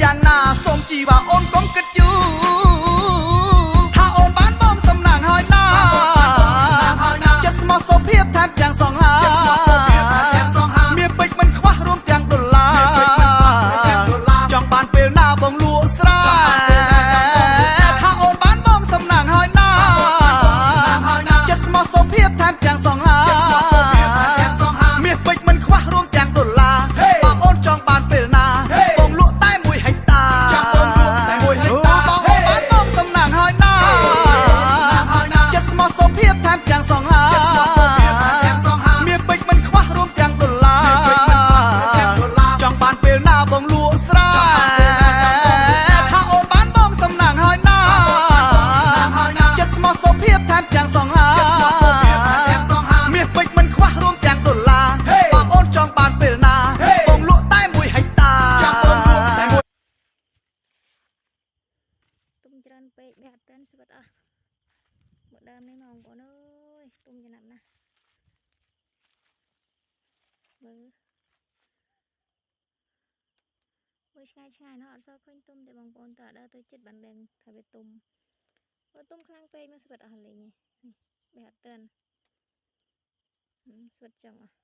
យ៉ាងណាសូមជីវ៉ាអូនកុំគិតយូរថាអូនបានបងសំណាងហើយណាចិត្តស្មោះសុភាពថែមទាំងសងហាមាសពេជ្រមិនខ្វះរួមទាំងដុល្លារចង់បានពេលណាបងលក់ស្រាថាអូនបានបងសំណាងហើយណាចិត្តស្មោះសុភាពថែមទាំងសងហាមាសពេជ្រមិនខ្វះរួមទាំងដុល្លារបើអូនចង់បានពេលណាបងលក់តែ1ហិកតាចិត្តស្មោះសុភាពថែមទាំងសងហាមាសពេជ្រមិនខ្វះរួមទាំងដុល្លារចង់បានពេលណាបងលក់ស្រាថាអូនបានបងសំណាងហើយណាចិត្តស្មោះសុភាពថែមទាំងសងហាមាសពេជ្រមិនខ្វះរួមទាំងដុល្លារបើអូនចង់បានពេលណាបងលក់តែ1ហិកតាទុំច្រើនពេកបែបតែនស្វិតអស់មកដើមនេះមកបងប្អូនអើយទុំចំណាប់ណាស់មើលឆ្ងាយណោះអត់សូវឃើញទុំទេបងប្អូនតើដើរទៅចិត្តបានដឹងថាវាទុំបើទុំខ្លាំងពេកមកស្វិតអស់លេងនេះបែបតែនស្វិតចឹងអស់